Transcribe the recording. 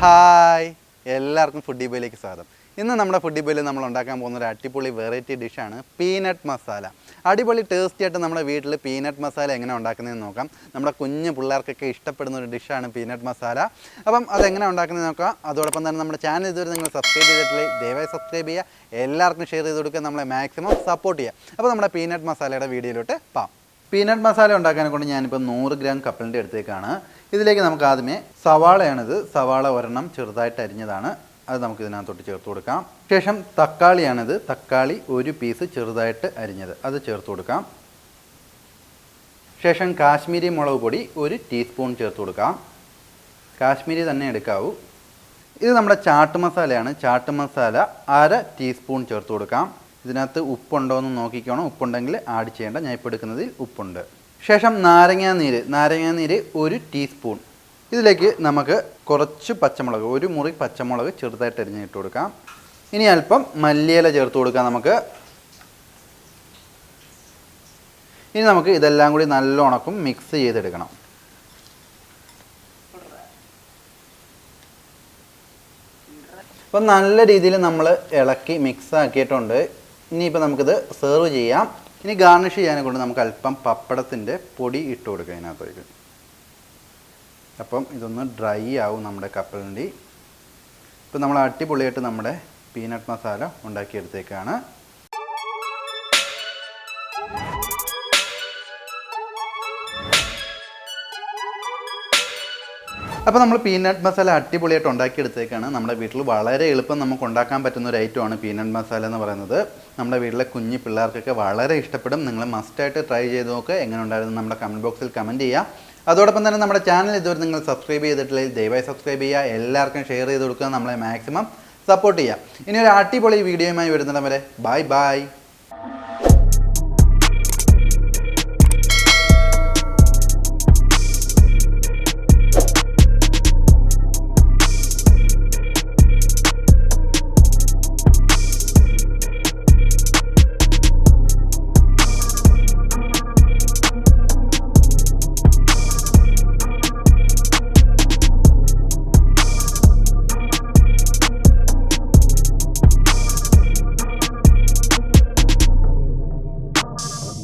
Hi എല്ലാവർക്കും foodie ബോയിലേക്ക് സ്വാഗതം. ഇന്ന് നമ്മുടെ ഫുഡി ബോയിൽ നമ്മൾ ഉണ്ടാക്കാൻ പോകുന്ന ഒരു അടിപൊളി വെറൈറ്റി ഡിഷാണ് പീനട്ട് മസാല. അടിപൊളി ടേസ്റ്റി ആയിട്ട് നമ്മുടെ വീട്ടിൽ പീനട്ട് മസാല എങ്ങനെ ഉണ്ടാക്കുന്നതെന്ന് നോക്കാം. നമ്മുടെ കുഞ്ഞു പിള്ളേർക്കൊക്കെ ഇഷ്ടപ്പെടുന്ന ഒരു ഡിഷാണ് പീനട്ട് മസാല. അപ്പം അതെങ്ങനെ ഉണ്ടാക്കുന്നതെന്ന് നോക്കാം. അതോടൊപ്പം തന്നെ നമ്മുടെ ചാനൽ ഇതുവരെ നിങ്ങൾ സബ്സ്ക്രൈബ് ചെയ്തിട്ടില്ലേ ദയവായി സബ്സ്ക്രൈബ് ചെയ്യുക, എല്ലാവർക്കും ഷെയർ ചെയ്ത് കൊടുക്കുക, നമ്മളെ മാക്സിമം സപ്പോർട്ട് ചെയ്യുക. അപ്പോൾ നമ്മുടെ പീനട്ട് മസാലയുടെ വീഡിയോയിലോട്ട് പോകാം. പീനട്ട് മസാല ഉണ്ടാക്കാനെ കൊണ്ട് ഞാനിപ്പോൾ 100 ഗ്രാം കപ്പലിൻ്റെ അടുത്തേക്കാണ്. ഇതിലേക്ക് നമുക്ക് ആദ്യമേ സവാളയാണിത്, സവാള ഒരെണ്ണം ചെറുതായിട്ട് അരിഞ്ഞതാണ്, അത് നമുക്ക് ഇതിനകത്തോട്ട് ചേർത്ത് കൊടുക്കാം. ശേഷം തക്കാളിയാണിത്, തക്കാളി ഒരു പീസ് ചെറുതായിട്ട് അരിഞ്ഞത്, അത് ചേർത്ത് കൊടുക്കാം. ശേഷം കാശ്മീരി മുളക് പൊടി 1 ടീസ്പൂൺ ചേർത്ത് കൊടുക്കാം. കാശ്മീരി തന്നെ എടുക്കാവൂ. ഇത് നമ്മുടെ ചാട്ട് മസാലയാണ്, ചാട്ട് മസാല 1/2 ടീസ്പൂൺ ചേർത്ത് കൊടുക്കാം. ഇതിനകത്ത് ഉപ്പുണ്ടോ എന്ന് നോക്കിക്കോണം, ഉപ്പുണ്ടെങ്കിൽ ആഡ് ചെയ്യേണ്ട, ഞാൻ ഇപ്പോൾ എടുക്കുന്നതിൽ ഉപ്പുണ്ട്. ശേഷം നാരങ്ങാനീര് 1 ടീസ്പൂൺ. ഇതിലേക്ക് നമുക്ക് കുറച്ച് പച്ചമുളക്, 1 മുറി പച്ചമുളക് ചെറുതായിട്ട് അരിഞ്ഞിട്ട് കൊടുക്കാം. ഇനി അല്പം മല്ലിയില ചേർത്ത് കൊടുക്കാം നമുക്ക്. ഇനി നമുക്ക് ഇതെല്ലാം കൂടി നല്ലോണം മിക്സ് ചെയ്തെടുക്കണം. അപ്പം നല്ല രീതിയിൽ നമ്മൾ ഇളക്കി മിക്സ് ആക്കിയിട്ടുണ്ട്. ഇനിയിപ്പോൾ നമുക്കിത് സെർവ് ചെയ്യാം. ഇനി ഗാർണിഷ് ചെയ്യാനെ കൊണ്ട് നമുക്ക് അല്പം പപ്പടത്തിൻ്റെ പൊടി ഇട്ട് കൊടുക്കാം ഇതിനകത്തേക്ക്. അപ്പം ഇതൊന്ന് ഡ്രൈ ആവും നമ്മുടെ കപ്പലണ്ടി. ഇപ്പം നമ്മൾ അടിപൊളിയായിട്ട് നമ്മുടെ പീനട്ട് മസാല ഉണ്ടാക്കിയെടുത്തേക്കാണ്. അപ്പോൾ നമ്മൾ പീനട്ട് മസാല അടിപൊളിയായിട്ട് ഉണ്ടാക്കിയെടുത്തേക്കാണ്. നമ്മുടെ വീട്ടിൽ വളരെ എളുപ്പം നമുക്ക് ഉണ്ടാക്കാൻ പറ്റുന്ന ഒരു ഐറ്റമാണ് പീനട്ട് മസാല എന്ന് പറയുന്നത്. നമ്മുടെ വീട്ടിലെ കുഞ്ഞു പിള്ളേർക്കൊക്കെ വളരെ ഇഷ്ടപ്പെടും. നിങ്ങൾ മസ്റ്റായിട്ട് ട്രൈ ചെയ്ത് നോക്കുക. എങ്ങനെ ഉണ്ടായിരുന്നു നമ്മുടെ കമൻറ്റ് ബോക്സിൽ കമൻറ്റ് ചെയ്യുക. അതോടൊപ്പം തന്നെ നമ്മുടെ ചാനൽ ഇതുവരെ നിങ്ങൾ സബ്സ്ക്രൈബ് ചെയ്തിട്ടില്ലെങ്കിൽ ദയവായി സബ്സ്ക്രൈബ് ചെയ്യുക, എല്ലാവർക്കും ഷെയർ ചെയ്ത് കൊടുക്കുക, നമ്മളെ മാക്സിമം സപ്പോർട്ട് ചെയ്യുക. ഇനി ഒരു അടിപൊളി വീഡിയോയുമായി വരുന്നിടം വരെ ബൈ ബൈ.